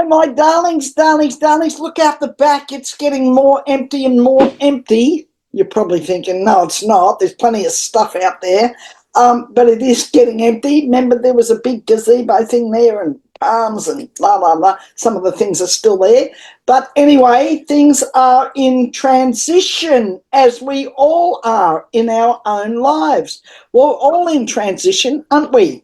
my darlings, darlings, darlings. Look out the back. It's getting more empty and more empty. You're probably thinking, no, it's not. There's plenty of stuff out there. But it is getting empty. Remember, there was a big gazebo thing there and palms and blah, blah, blah. Some of the things are still there. But anyway, things are in transition, as we all are in our own lives. We're all in transition, aren't we?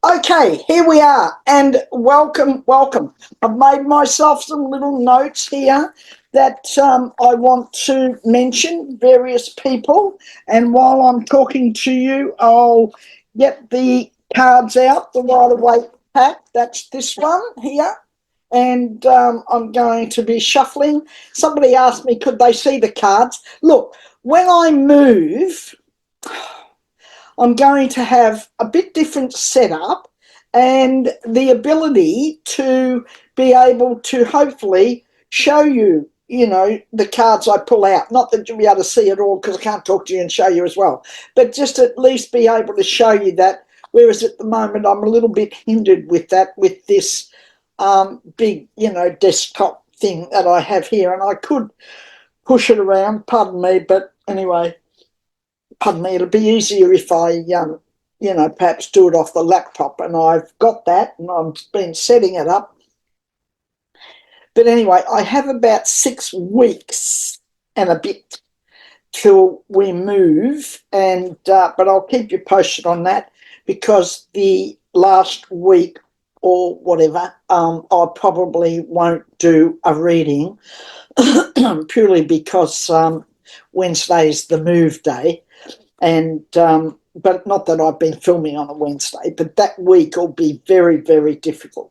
Okay, here we are, and welcome, welcome. I've made myself some little notes here that I want to mention various people, and while I'm talking to you, I'll get the cards out, the Rider-Waite pack. That's this one here, and I'm going to be shuffling. Somebody asked me, could they see the cards? Look, when I move, I'm going to have a bit different setup and the ability to be able to hopefully show you, the cards I pull out. Not that you'll be able to see it all because I can't talk to you and show you as well, but just at least be able to show you that, whereas at the moment I'm a little bit hindered with that, with this big, desktop thing that I have here, and I could push it around, pardon me, but anyway, pardon me, it'll be easier if I, perhaps do it off the laptop, and I've got that, and I've been setting it up. But anyway, I have about 6 weeks and a bit till we move, and but I'll keep you posted on that, because the last week or whatever, I probably won't do a reading purely because Wednesday's the move day. And but not that I've been filming on a Wednesday, but that week will be very, very difficult.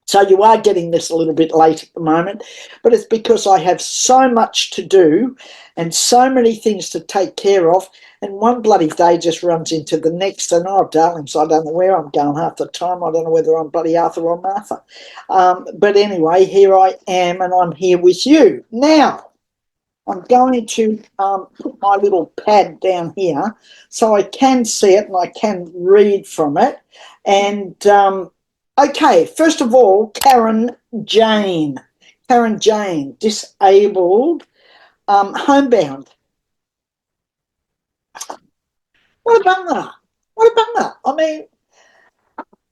So you are getting this a little bit late at the moment, but it's because I have so much to do and so many things to take care of, and one bloody day just runs into the next, and oh, darlings, I don't know where I'm going half the time. I don't know whether I'm bloody Arthur or Martha. But anyway, here I am, and I'm here with you. Now, I'm going to put my little pad down here so I can see it and I can read from it. And, okay, first of all, Karen Jane, disabled, homebound. What a bummer. What a bummer. I mean,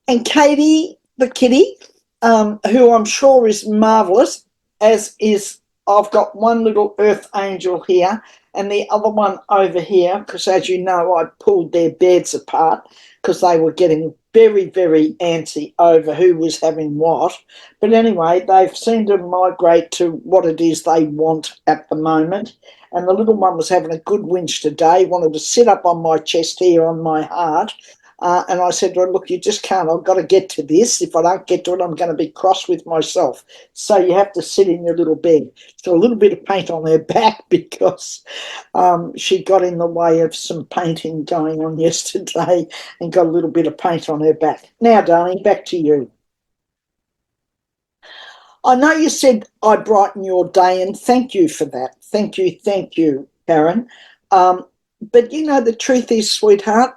and Katie, the kitty, who I'm sure is marvellous, as is, I've got one little earth angel here and the other one over here, because as you know, I pulled their beds apart because they were getting very, very antsy over who was having what. But anyway, they've seemed to migrate to what it is they want at the moment. And the little one was having a good whinge today, wanted to sit up on my chest here on my heart. And I said to her, look, you just can't. I've got to get to this. If I don't get to it, I'm going to be cross with myself. So you have to sit in your little bed. So a little bit of paint on her back because she got in the way of some painting going on yesterday and got a little bit of paint on her back. Now, darling, back to you. I know you said I brighten your day, and thank you for that. Thank you, Karen. But, the truth is, sweetheart,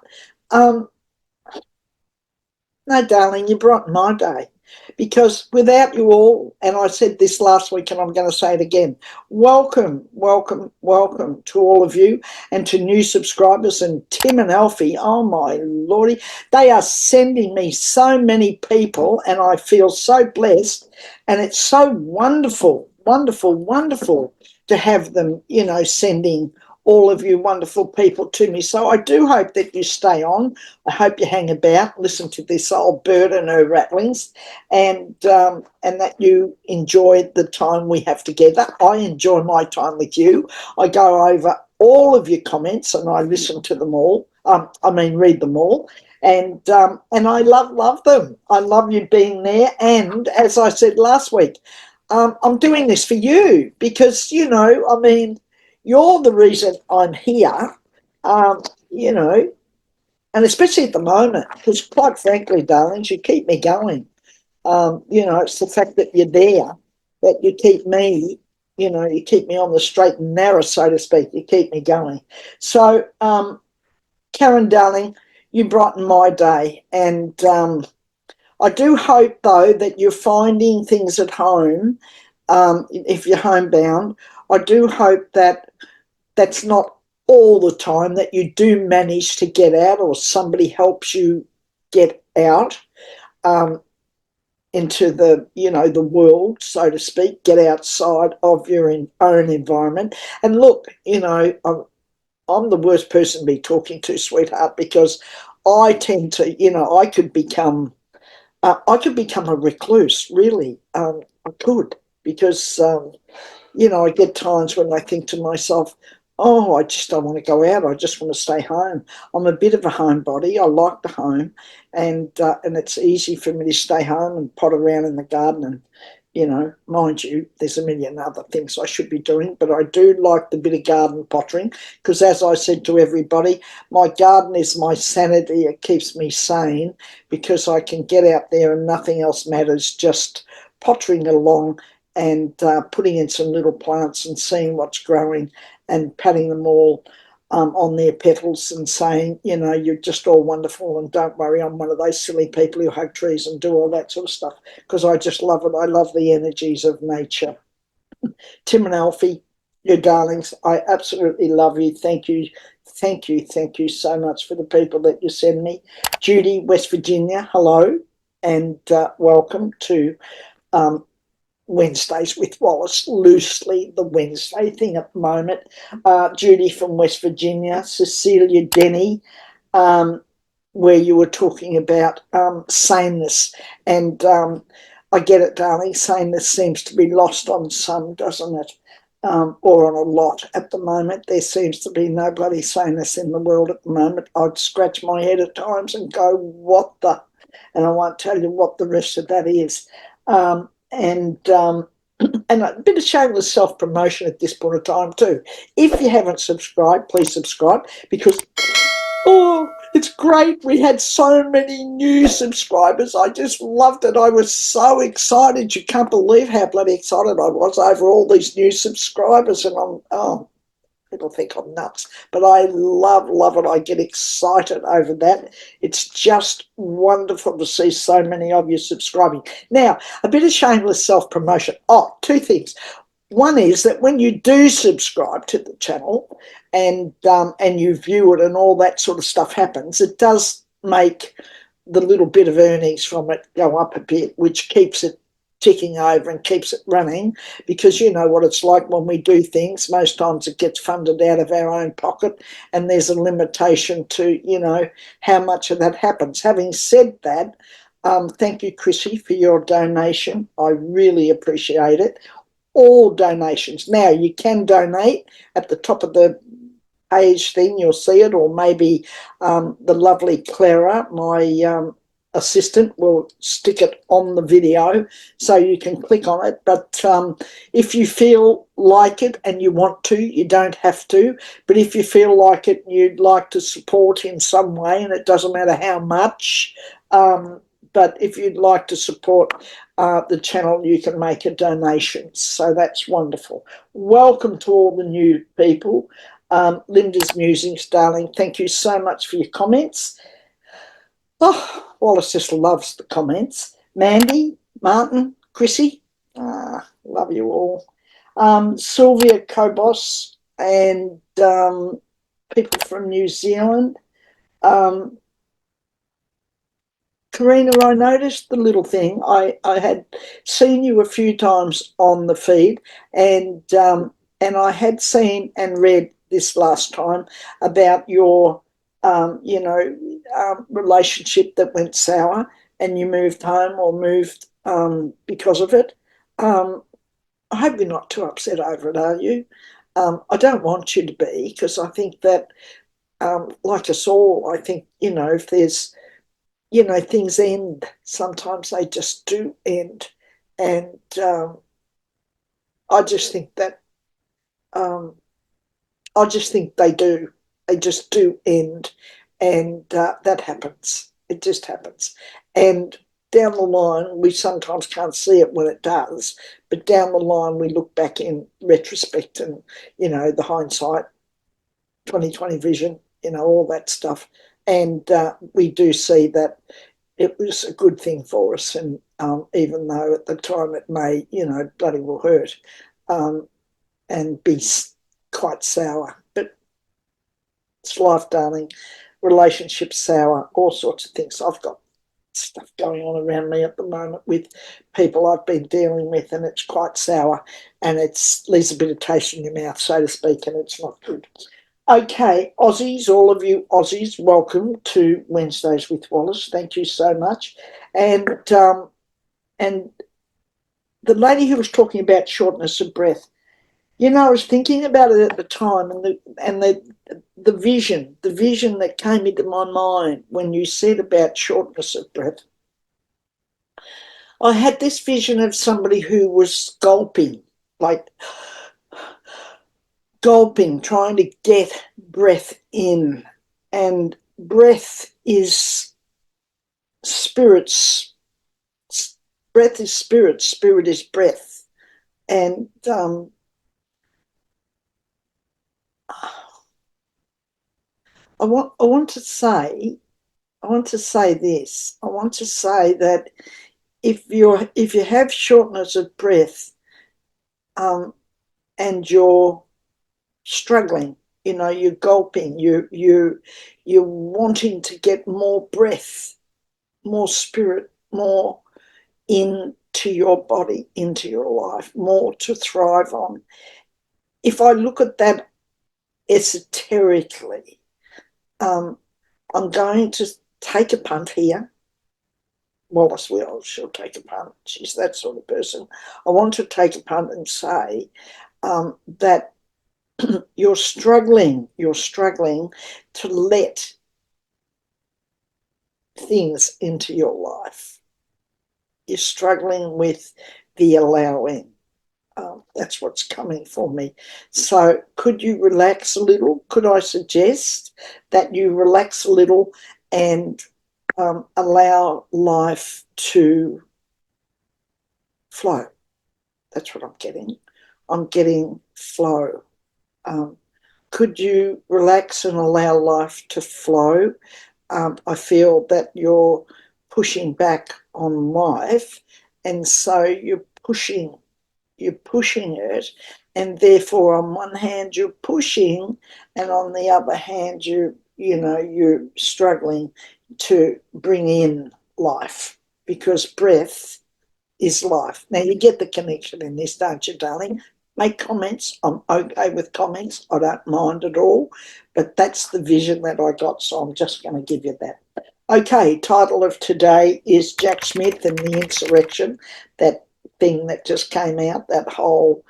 no, darling, you brighten my day, because without you all, and I said this last week and I'm going to say it again, welcome, welcome, welcome to all of you, and to new subscribers, and Tim and Alfie, oh my lordy, they are sending me so many people and I feel so blessed, and it's so wonderful, wonderful, wonderful to have them, sending all of you wonderful people to me. So I do hope that you stay on. I hope you hang about, listen to this old bird and her rattlings, and that you enjoy the time we have together. I enjoy my time with you. I go over all of your comments and I listen to them all. Read them all. And I love them. I love you being there. And as I said last week, I'm doing this for you because, you're the reason I'm here, and especially at the moment, because quite frankly, darlings, you keep me going. It's the fact that you're there, that you keep me, you keep me on the straight and narrow, so to speak. You keep me going. So, Karen, darling, you brighten my day, and I do hope, though, that you're finding things at home. If you're homebound, I do hope that that's not all the time, that you do manage to get out, or somebody helps you get out into the, the world, so to speak, get outside of your own environment. And look, I'm the worst person to be talking to, sweetheart, because I tend to, I could become a recluse, really. I could, because I get times when I think to myself, oh, I just don't want to go out. I just want to stay home. I'm a bit of a homebody. I like the home, and it's easy for me to stay home and pot around in the garden. And, mind you, there's a million other things I should be doing, but I do like the bit of garden pottering because, as I said to everybody, my garden is my sanity. It keeps me sane because I can get out there and nothing else matters, just pottering along and putting in some little plants and seeing what's growing and patting them all on their petals and saying, you're just all wonderful and don't worry, I'm one of those silly people who hug trees and do all that sort of stuff because I just love it. I love the energies of nature. Tim and Alfie, you darlings, I absolutely love you. Thank you. Thank you. Thank you so much for the people that you send me. Judy, West Virginia, hello and welcome to Wednesdays with Wallis, loosely the Wednesday thing at the moment. Judy from West Virginia, Cecilia Denny, where you were talking about sameness. And I get it, darling, sameness seems to be lost on some, doesn't it? Or on a lot at the moment. There seems to be no bloody sameness in the world at the moment. I'd scratch my head at times and go, what the? And I won't tell you what the rest of that is. And a bit of shameless self-promotion at this point of time too. If you haven't subscribed, please subscribe because, oh, it's great. We had so many new subscribers. I just loved it. I was so excited. You can't believe how bloody excited I was over all these new subscribers. And people think I'm nuts, but I love it. I get excited over that. It's just wonderful to see so many of you subscribing. Now, a bit of shameless self-promotion. Oh, two things. One is that when you do subscribe to the channel and you view it and all that sort of stuff happens, it does make the little bit of earnings from it go up a bit, which keeps it ticking over and keeps it running, because you know what it's like when we do things. Most times it gets funded out of our own pocket and there's a limitation to, how much of that happens. Having said that, thank you, Chrissy, for your donation. I really appreciate it. All donations. Now, you can donate at the top of the page thing, you'll see it, or maybe the lovely Clara, my assistant, will stick it on the video so you can click on it. But if you feel like it and you want to, you don't have to, but if you feel like it, you'd like to support in some way, and it doesn't matter how much, but if you'd like to support the channel, you can make a donation. So that's wonderful. Welcome to all the new people. Linda's Musings, darling, thank you so much for your comments. Oh, Wallis just loves the comments. Mandy, Martin, Chrissy, love you all. Sylvia Kobos and people from New Zealand. Karina, I noticed the little thing. I had seen you a few times on the feed, and I had seen and read this last time about your relationship that went sour and you moved home or moved because of it. I hope you're not too upset over it, are you? I don't want you to be, because I think that, like us all, I think, if there's, things end. Sometimes they just do end. And I just think that, I just think they do. They just do end. And that happens. It just happens. And down the line, we sometimes can't see it when it does, but down the line, we look back in retrospect and, the hindsight, 2020 vision, all that stuff. And we do see that it was a good thing for us. And even though at the time it may, bloody well hurt and be quite sour, but it's life, darling. Relationships sour, all sorts of things. I've got stuff going on around me at the moment with people I've been dealing with, and it's quite sour, and it leaves a bit of taste in your mouth, so to speak, and it's not good. Okay, Aussies, all of you Aussies, welcome to Wednesdays with Wallis. Thank you so much. And the lady who was talking about shortness of breath, I was thinking about it at the time, and the vision that came into my mind when you said about shortness of breath. I had this vision of somebody who was gulping, trying to get breath in, and breath is spirits. Breath is spirit. Spirit is breath, and I want to say this. I want to say that if you have shortness of breath, and you're struggling, you're gulping, you're wanting to get more breath, more spirit, more into your body, into your life, more to thrive on. If I look at that esoterically, I'm going to take a punt here. Wallis will, she'll take a punt. She's that sort of person. I want to take a punt and say that you're struggling to let things into your life. You're struggling with the allowing. That's what's coming for me. So could you relax a little? Could I suggest that you relax a little and allow life to flow? That's what I'm getting. I'm getting flow. Could you relax and allow life to flow? I feel that you're pushing back on life, and so you're pushing it, and therefore on one hand you're pushing, and on the other hand you're struggling to bring in life, because breath is life. Now you get the connection in this, don't you, darling? Make comments. I'm okay with comments. I don't mind at all, but that's the vision that I got, so I'm just going to give you that. Okay, title of today is Jack Smith and the Insurrection, that thing that just came out, that whole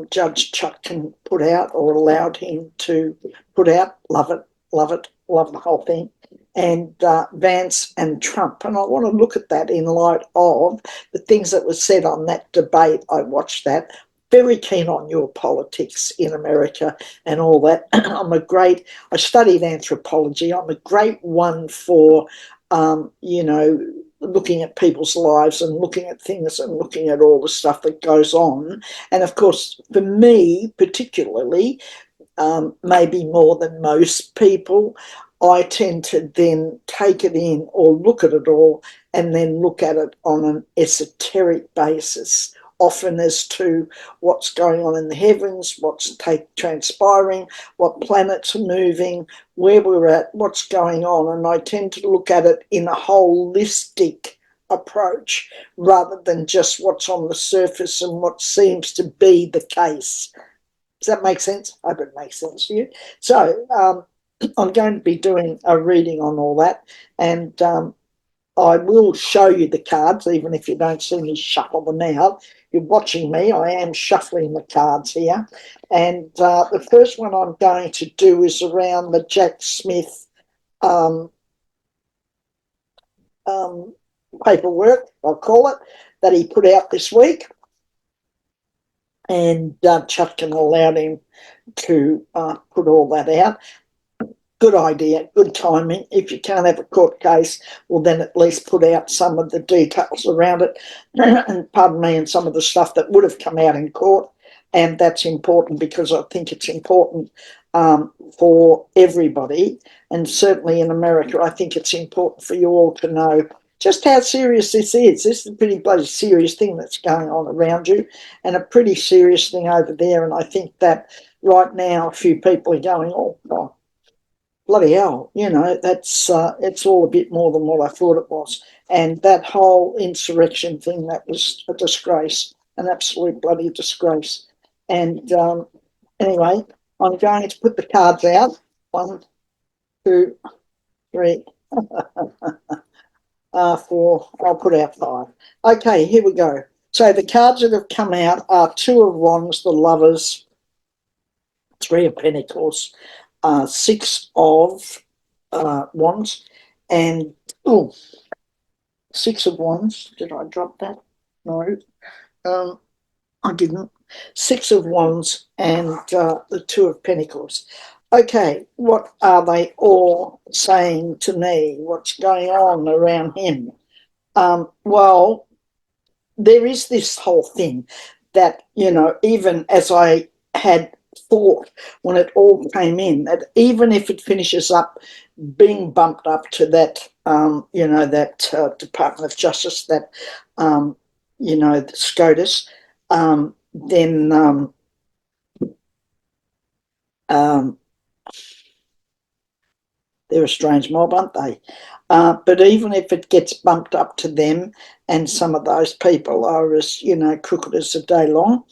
Judge Chutkan put out, or allowed him to put out. Love it, love the whole thing. And Vance and Trump. And I want to look at that in light of the things that were said on that debate. I watched that. Very keen on your politics in America and all that. I studied anthropology. I'm a great one for, looking at people's lives and looking at things and looking at all the stuff that goes on. And of course, for me particularly, maybe more than most people, I tend to then take it in or look at it all and then look at it on an esoteric basis, often as to what's going on in the heavens, what's transpiring, what planets are moving, where we're at, what's going on. And I tend to look at it in a holistic approach rather than just what's on the surface and what seems to be the case. Does that make sense? I hope it makes sense to you. So I'm going to be doing a reading on all that, and I will show you the cards, even if you don't see me shuffle them out. You're watching me. I am shuffling the cards here. And the first one I'm going to do is around the Jack Smith paperwork, I'll call it, that he put out this week. And Chutkan allowed him to put all that out. Good idea, good timing. If you can't have a court case, well, then at least put out some of the details around it, and pardon me, and some of the stuff that would have come out in court. And that's important, because I think it's important for everybody, and certainly in America, I think it's important for you all to know just how serious this is. This is a pretty bloody serious thing that's going on around you, and a pretty serious thing over there. And I think that right now a few people are going, oh, God, bloody hell, that's it's all a bit more than what I thought it was. And that whole insurrection thing, that was a disgrace, an absolute bloody disgrace. And anyway, I'm going to put the cards out. 1, 2, 3, 4. I'll put out 5. Okay, here we go. So the cards that have come out are 2 of Wands, the Lovers, 3 of Pentacles, 6 of Wands, and 6 of Wands. Did I drop that? No, I didn't. 6 of Wands and the 2 of Pentacles. Okay, what are they all saying to me? What's going on around him? Well, there is this whole thing that, even as I had thought when it all came in, that even if it finishes up being bumped up to that, that Department of Justice, that, the SCOTUS, then they're a strange mob, aren't they? But even if it gets bumped up to them, and some of those people are as, crooked as the day long,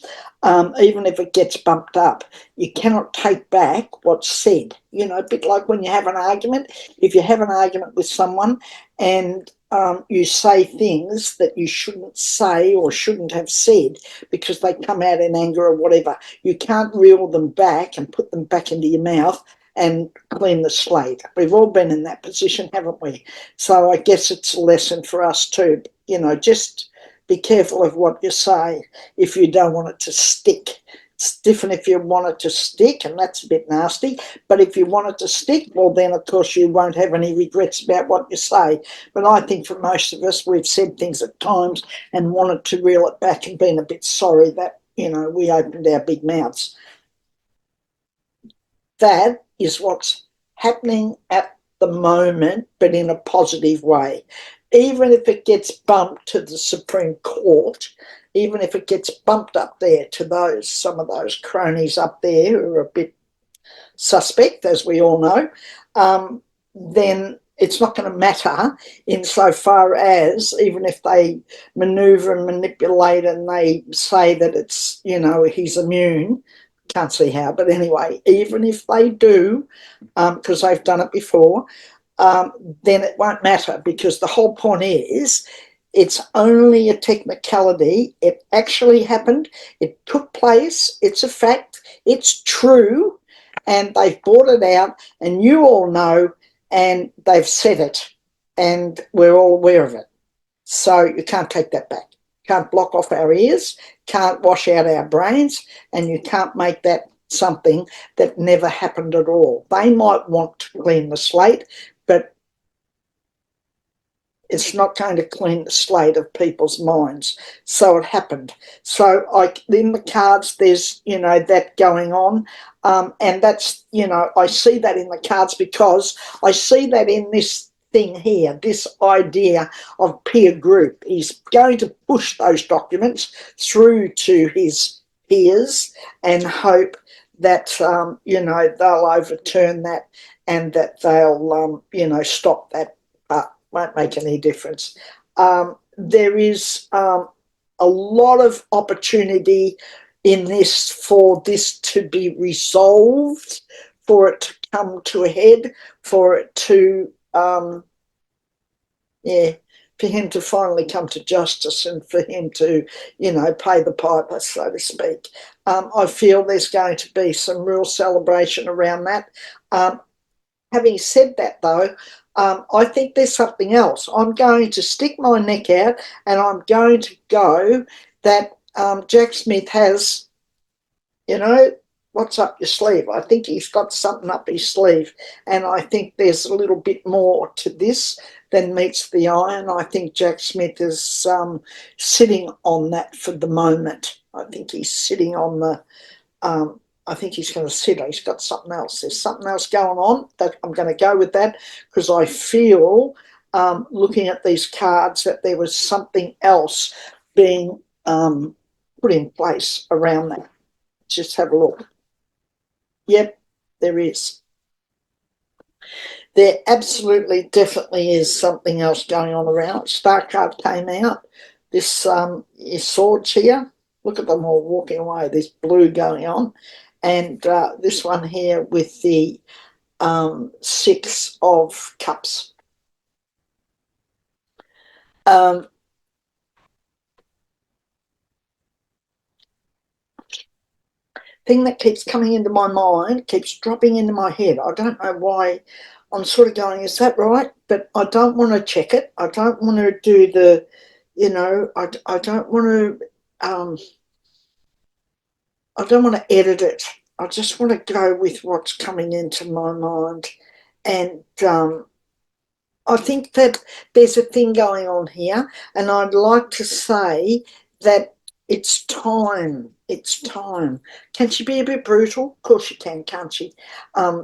even if it gets bumped up, you cannot take back what's said. A bit like when you have an argument. If you have an argument with someone and you say things that you shouldn't say or shouldn't have said because they come out in anger or whatever, you can't reel them back and put them back into your mouth and clean the slate. We've all been in that position, haven't we? So I guess it's a lesson for us too. Just be careful of what you say if you don't want it to stick. It's different if you want it to stick, and that's a bit nasty. But if you want it to stick, well, then, of course, you won't have any regrets about what you say. But I think for most of us, we've said things at times and wanted to reel it back and been a bit sorry that, we opened our big mouths. That is what's happening at the moment, but in a positive way. Even if it gets bumped to the Supreme Court, even if it gets bumped up there to some of those cronies up there who are a bit suspect, as we all know, then it's not going to matter insofar as, even if they manoeuvre and manipulate and they say that it's, he's immune, can't see how, but anyway, even if they do, because they've done it before, then it won't matter, because the whole point is it's only a technicality. It actually happened. It took place. It's a fact. It's true. And they've brought it out, and you all know, and they've said it, and we're all aware of it. So you can't take that back. Can't block off our ears, can't wash out our brains, and you can't make that something that never happened at all. They might want to clean the slate, but it's not going to clean the slate of people's minds. So it happened. So in the cards, there's, that going on. And that's, I see that in the cards because I see that in this thing here, this idea of peer group. He's going to push those documents through to his peers and hope that, they'll overturn that and that they'll, stop that. Won't make any difference. There is a lot of opportunity in this for this to be resolved, for it to come to a head, for it to, for him to finally come to justice and for him to, pay the piper, so to speak. I feel there's going to be some real celebration around that. Having said that, though, I think there's something else. I'm going to stick my neck out and I'm going to go that Jack Smith has, what's up your sleeve? I think he's got something up his sleeve, and I think there's a little bit more to this than meets the eye, and I think Jack Smith is sitting on that for the moment. I think he's sitting on the... I think he's going to sit. He's got something else. There's something else going on that I'm going to go with that because I feel looking at these cards, that there was something else being put in place around that. Just have a look. Yep, there is. There absolutely, definitely is something else going on around. Star card came out. This is swords here. Look at them all walking away. There's blue going on. And this one here with the 6 of cups. Thing that keeps coming into my mind, keeps dropping into my head. I don't know why. I'm sort of going, is that right? But I don't want to check it. I don't want to do the, I don't want to, I don't want to edit it. I just want to go with what's coming into my mind. And I think that there's a thing going on here, and I'd like to say that it's time. It's time. Can she be a bit brutal? Of course she can, can't she?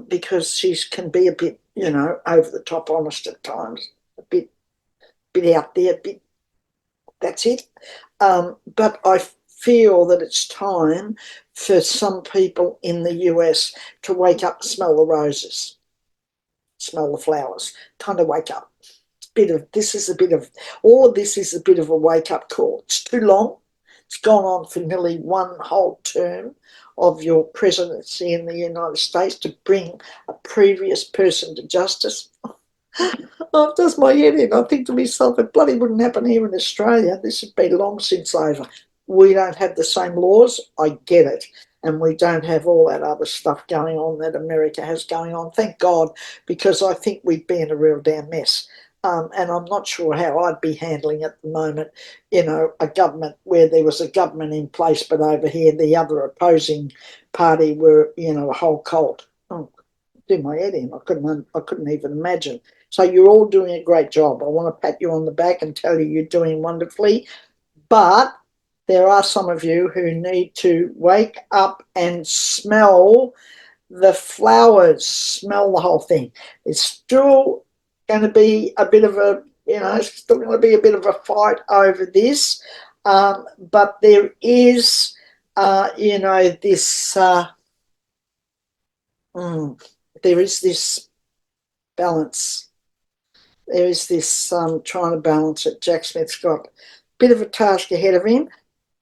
Because she can be a bit, over the top honest at times, a bit out there, a bit. That's it. But I feel that it's time for some people in the US to wake up, smell the roses, smell the flowers, time to wake up. All of this is a bit of a wake up call. It's too long. It's gone on for nearly one whole term of your presidency in the United States to bring a previous person to justice. Oh, it does my head in. I think to myself, it bloody wouldn't happen here in Australia. This would be long since over. We don't have the same laws. I get it. And we don't have all that other stuff going on that America has going on. Thank God, because I think we'd be in a real damn mess. And I'm not sure how I'd be handling at the moment, a government where there was a government in place, but over here the other opposing party were, a whole cult. Oh, do my head in. I couldn't even imagine. So you're all doing a great job. I want to pat you on the back and tell you you're doing wonderfully. But there are some of you who need to wake up and smell the flowers, smell the whole thing. It's still going to be a bit of a, still going to be a bit of a fight over this. But there is, this, there is this balance. There is this trying to balance it. Jack Smith's got a bit of a task ahead of him,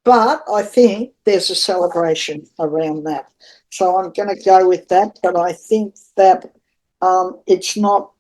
but I think there's a celebration around that. So I'm going to go with that, but I think that it's not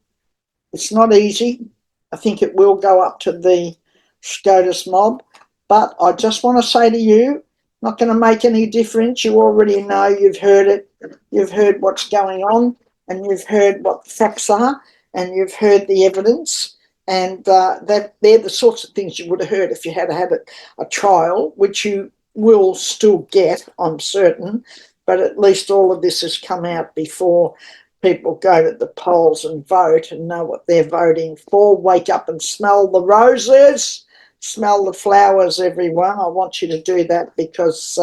easy. I think it will go up to the SCOTUS mob, but I just want to say to you, not going to make any difference. You already know, you've heard it. You've heard what's going on, and you've heard what the facts are, and you've heard the evidence, and that they're the sorts of things you would have heard if you had had a trial, which you will still get, I'm certain, but at least all of this has come out before people go to the polls and vote and know what they're voting for. Wake up and smell the roses, smell the flowers, everyone. I want you to do that, because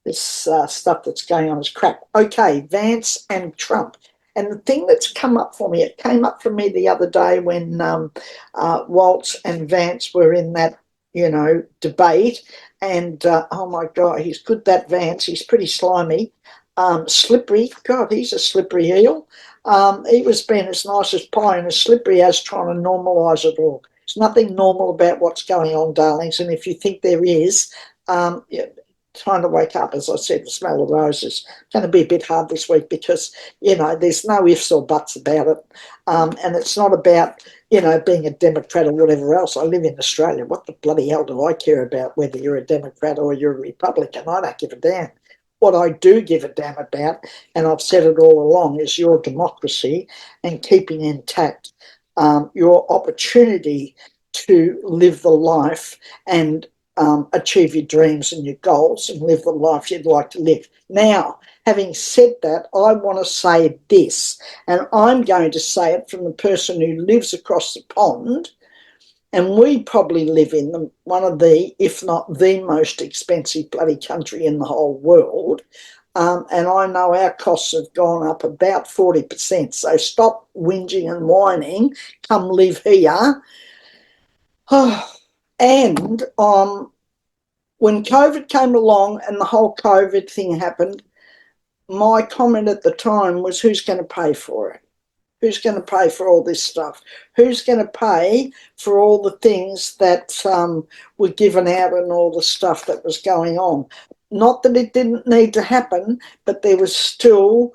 this stuff that's going on is crap. Okay, Vance and Trump. And the thing that's come up for me, it came up for me the other day when Waltz and Vance were in that, debate. And, oh, my God, he's good, that Vance. He's pretty slimy. Slippery. God, he's a slippery eel. He was being as nice as pie and as slippery as trying to normalise it all. There's nothing normal about what's going on, darlings. And if you think there is, time to wake up, as I said, the smell of roses. It's going to be a bit hard this week because, there's no ifs or buts about it. And it's not about, being a Democrat or whatever else. I live in Australia. What the bloody hell do I care about whether you're a Democrat or you're a Republican? I don't give a damn. What I do give a damn about, and I've said it all along, is your democracy and keeping intact your opportunity to live the life and achieve your dreams and your goals and live the life you'd like to live. Now, having said that, I want to say this, and I'm going to say it from the person who lives across the pond, and we probably live in one of the, if not the most expensive bloody country in the whole world. And I know our costs have gone up about 40%. So stop whinging and whining. Come live here. And when COVID came along and the whole COVID thing happened, my comment at the time was, who's going to pay for it? Who's going to pay for all this stuff? Who's going to pay for all the things that were given out and all the stuff that was going on? Not that it didn't need to happen, but there was still,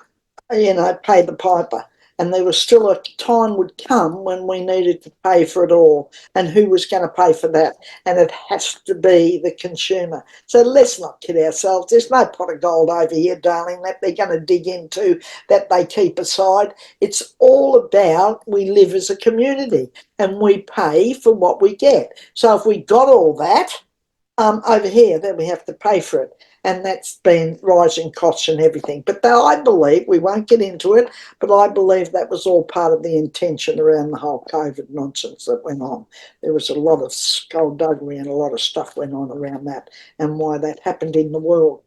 pay the piper. And there was still a time would come when we needed to pay for it all. And who was going to pay for that? And it has to be the consumer. So let's not kid ourselves. There's no pot of gold over here, darling, that they're going to dig into, that they keep aside. It's all about we live as a community and we pay for what we get. So if we got all that over here, then we have to pay for it. And that's been rising costs and everything. But I believe, we won't get into it, but I believe that was all part of the intention around the whole COVID nonsense that went on. There was a lot of skullduggery and a lot of stuff went on around that and why that happened in the world.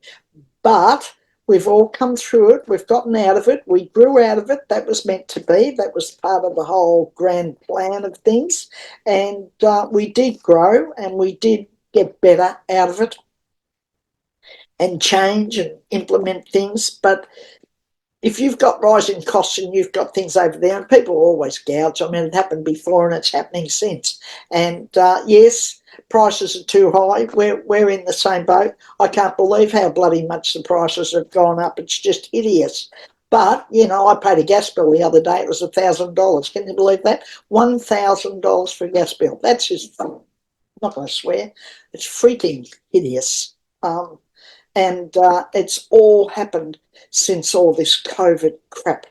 But we've all come through it. We've gotten out of it. We grew out of it. That was meant to be. That was part of the whole grand plan of things. And we did grow and we did get better out of it and change and implement things. But if you've got rising costs and you've got things over there, and people always gouge, I mean, it happened before and it's happening since. And yes, prices are too high. We're in the same boat. I can't believe how bloody much the prices have gone up. It's just hideous. But, I paid a gas bill the other day. It was $1,000. Can you believe that? $1,000 for a gas bill. That's just, I'm not going to swear, it's freaking hideous. And it's all happened since all this COVID crap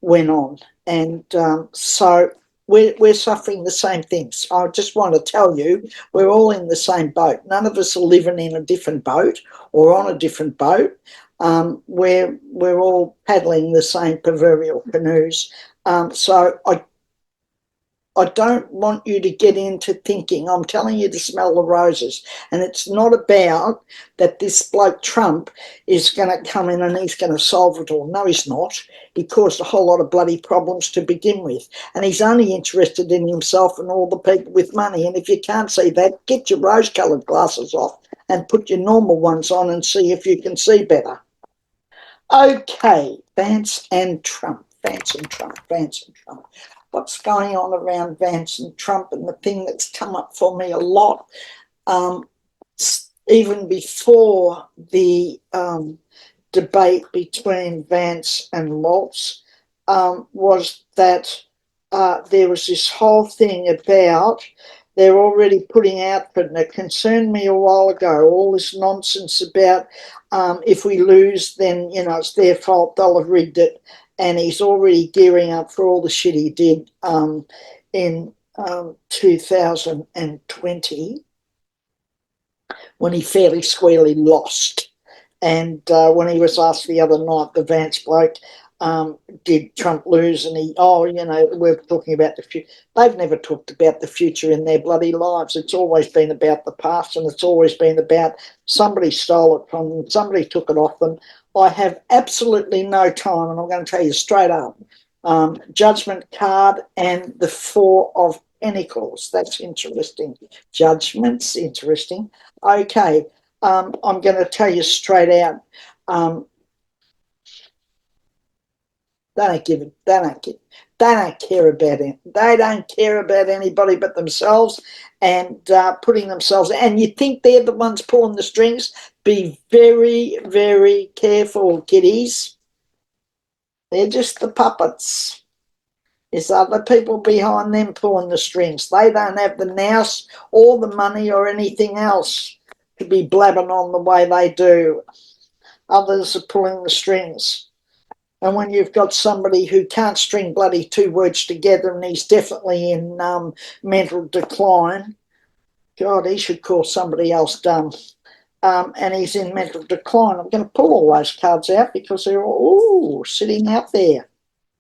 went on. And so we're suffering the same things. I just want to tell you, we're all in the same boat. None of us are living in a different boat or on a different boat. We're all paddling the same proverbial canoes. So I don't want you to get into thinking, I'm telling you to smell the roses. And it's not about that this bloke Trump is going to come in and he's going to solve it all. No, he's not. He caused a whole lot of bloody problems to begin with. And he's only interested in himself and all the people with money. And if you can't see that, get your rose-coloured glasses off and put your normal ones on and see if you can see better. Okay, Vance and Trump. Vance and Trump. Vance and Trump. What's going on around Vance and Trump, and the thing that's come up for me a lot, even before the debate between Vance and Wallis, was that there was this whole thing about they're already putting out, but it concerned me a while ago, all this nonsense about if we lose, then, it's their fault, they'll have rigged it. And he's already gearing up for all the shit he did in 2020 when he fairly squarely lost. And when he was asked the other night, the Vance bloke, did Trump lose? And we're talking about the future. They've never talked about the future in their bloody lives. It's always been about the past, and it's always been about somebody stole it from them, somebody took it off them. I have absolutely no time, and I'm going to tell you straight up, Judgment card and the Four of Pentacles. That's interesting. Judgment's interesting. Okay, I'm going to tell you straight out, they don't care about it. They don't care about anybody but themselves and putting themselves. And you think they're the ones pulling the strings? Be very, very careful, kiddies. They're just the puppets. There's other people behind them pulling the strings. They don't have the nous or the money or anything else to be blabbing on the way they do. Others are pulling the strings. And when you've got somebody who can't string bloody two words together and he's definitely in mental decline, God, he should call somebody else dumb. And he's in mental decline. I'm going to pull all those cards out because they're all sitting out there.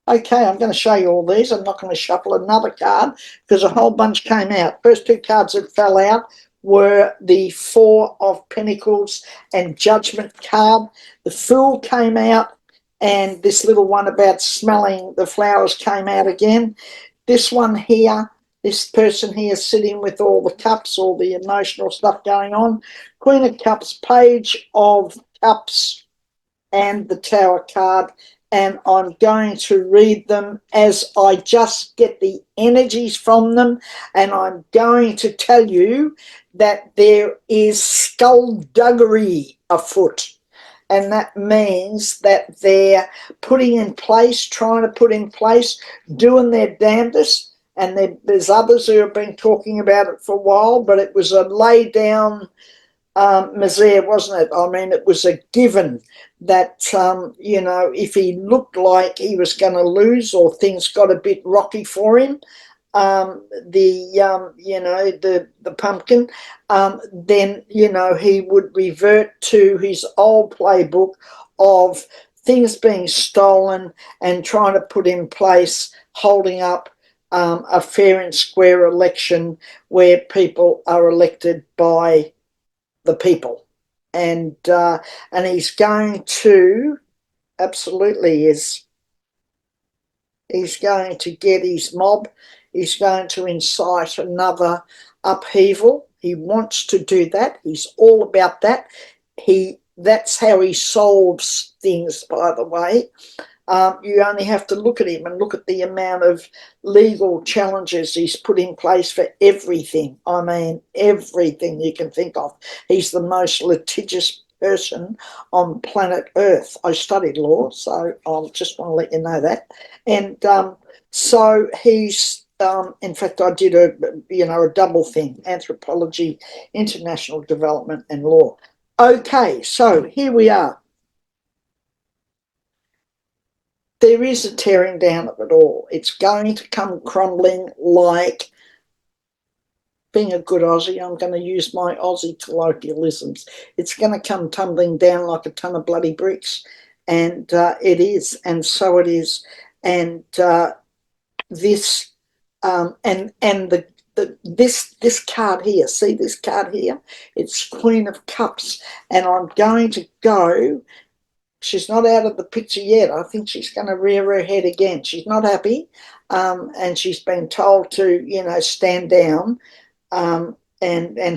Okay, I'm going to show you all these. I'm not going to shuffle another card because a whole bunch came out. First two cards that fell out were the Four of Pentacles and Judgment card. The Fool came out, and this little one about smelling the flowers came out again. This one here, this person here sitting with all the cups, all the emotional stuff going on. Queen of Cups, Page of Cups, and the Tower card. And I'm going to read them as I just get the energies from them. And I'm going to tell you that there is skullduggery afoot. And that means that they're putting in place, trying to put in place, doing their damnedest. And there's others who have been talking about it for a while, but it was a lay down misère, wasn't it? I mean, it was a given that, you know, if he looked like he was going to lose or things got a bit rocky for him, you know, the pumpkin, then, you know, he would revert to his old playbook of things being stolen and trying to put in place, holding up a fair and square election where people are elected by the people. And he's going to, absolutely is, he's going to get his mob. He's going to incite another upheaval. He wants to do that. He's all about that. That's how he solves things, by the way. You only have to look at him and look at the amount of legal challenges he's put in place for everything. I mean, everything you can think of. He's the most litigious person on planet Earth. I studied law, so I just want to let you know that. And so he's, in fact, I did a double thing: anthropology, international development, and law. Okay, so here we are. There is a tearing down of it all. It's going to come crumbling like, being a good Aussie, I'm going to use my Aussie colloquialisms. It's going to come tumbling down like a ton of bloody bricks. And it is, and so it is. And this, this card here, see this card here? It's Queen of Cups. And I'm going to go. She's not out of the picture yet. I think she's going to rear her head again. She's not happy, and she's been told to, you know, stand down, and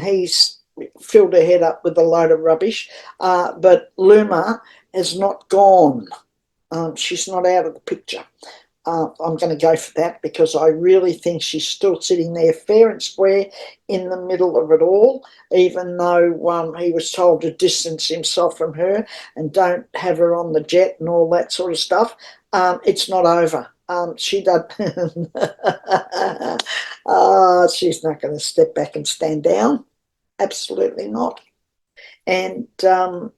he's filled her head up with a load of rubbish. But Luma has not gone. She's not out of the picture. I'm going to go for that because I really think she's still sitting there fair and square in the middle of it all, even though he was told to distance himself from her and don't have her on the jet and all that sort of stuff. It's not over. She does. She's not going to step back and stand down. Absolutely not. And the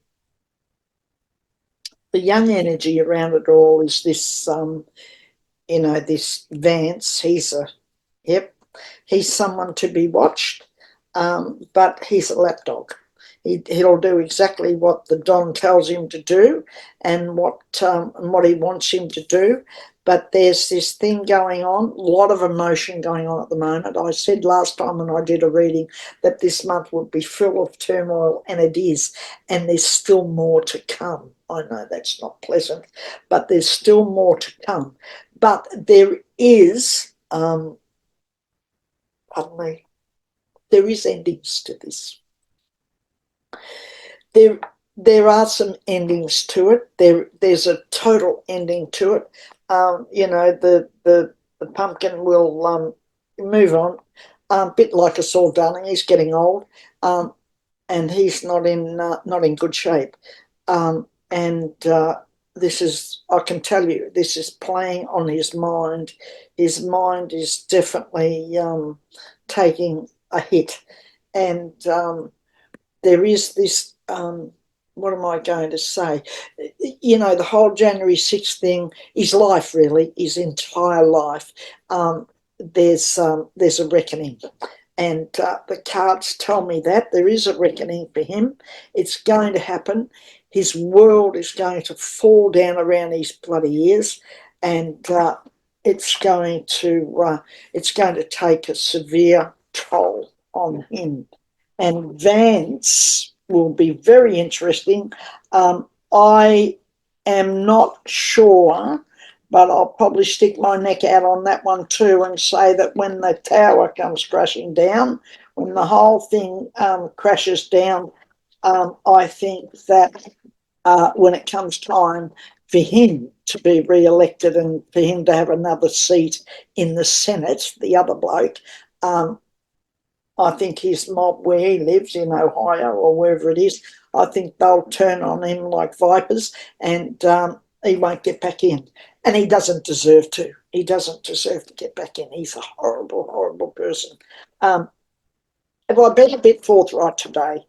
young energy around it all is this, you know, this Vance. He's someone to be watched, but he's a lapdog. He'll do exactly what the Don tells him to do and what he wants him to do. But there's this thing going on, a lot of emotion going on at the moment. I said last time when I did a reading that this month would be full of turmoil, and it is. And there's still more to come. I know that's not pleasant, but there's still more to come. But there is, pardon me, there is endings to this. There are some endings to it. There's a total ending to it. You know, the pumpkin will move on, a bit like us all, darling. He's getting old, and he's not in good shape. This is, I can tell you, this is playing on his mind. His mind is definitely taking a hit, and there is this. What am I going to say? You know, the whole January 6th thing, his life really, his entire life. There's a reckoning, and the cards tell me that there is a reckoning for him. It's going to happen. His world is going to fall down around his bloody ears, and it's going to take a severe toll on him. and Vance will be very interesting. I am not sure, but I'll probably stick my neck out on that one too and say that when the tower comes crashing down, when the whole thing crashes down, I think that when it comes time for him to be re-elected and for him to have another seat in the Senate, the other bloke, I think his mob where he lives in Ohio or wherever it is, I think they'll turn on him like vipers, and he won't get back in. And he doesn't deserve to. He doesn't deserve to get back in. He's a horrible, horrible person. Have I been a bit forthright today?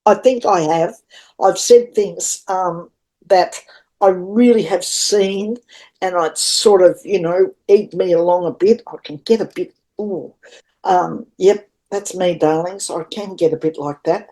I think I have. I've said things that I really have seen, and I'd sort of, eat me along a bit. I can get a bit, ooh. Yep, that's me, darlings. I can get a bit like that.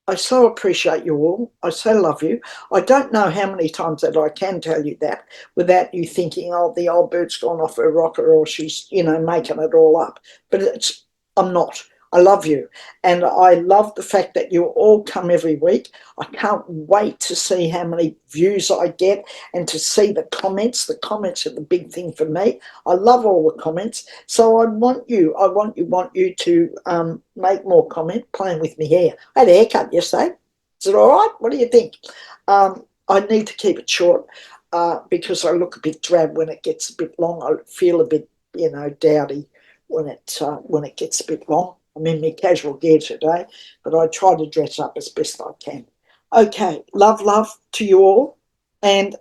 I so appreciate you all. I so love you. I don't know how many times that I can tell you that without you thinking, oh, the old bird's gone off her rocker or she's, making it all up. But I'm not. I love you. And I love the fact that you all come every week. I can't wait to see how many views I get and to see the comments. The comments are the big thing for me. I love all the comments. So I want you to make more comment playing with me hair. I had a haircut yesterday. Is it all right? What do you think? I need to keep it short because I look a bit drab when it gets a bit long. I feel a bit, dowdy when it gets a bit long. I'm in my casual gear today, but I try to dress up as best I can. Okay, love to you all, and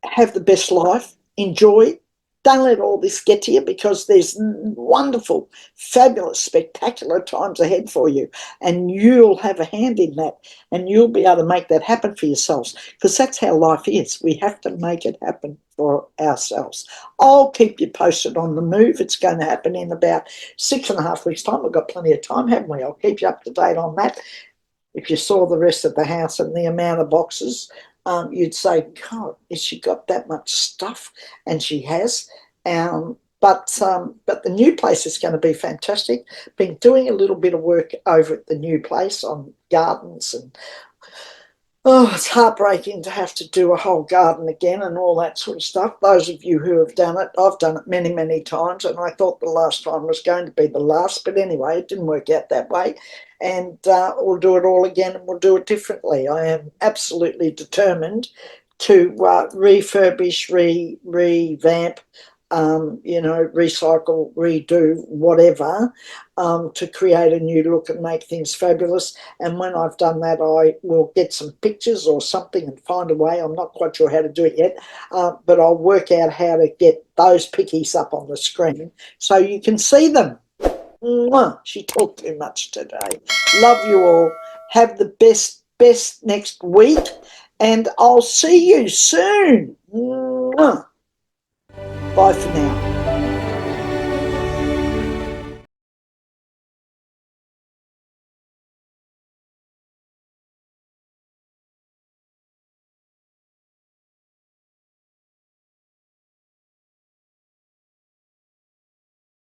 have the best life. Enjoy. Don't let all this get to you, because there's wonderful, fabulous, spectacular times ahead for you, and you'll have a hand in that, and you'll be able to make that happen for yourselves, because that's how life is. We have to make it happen for ourselves. I'll keep you posted on the move. It's going to happen in about 6.5 weeks' time. We've got plenty of time, haven't we? I'll keep you up to date on that. If you saw the rest of the house and the amount of boxes, you'd say, God, has she got that much stuff? And she has. But the new place is going to be fantastic. Been doing a little bit of work over at the new place on gardens, and it's heartbreaking to have to do a whole garden again and all that sort of stuff. Those of you who have done it, I've done it many, many times, and I thought the last time was going to be the last. But anyway, it didn't work out that way. And we'll do it all again, and we'll do it differently. I am absolutely determined to refurbish, revamp, recycle, redo, whatever, to create a new look and make things fabulous. And when I've done that, I will get some pictures or something and find a way. I'm not quite sure how to do it yet, but I'll work out how to get those pickies up on the screen so you can see them. She talked too much today. Love you all. Have the best next week, and I'll see you soon. Bye for now.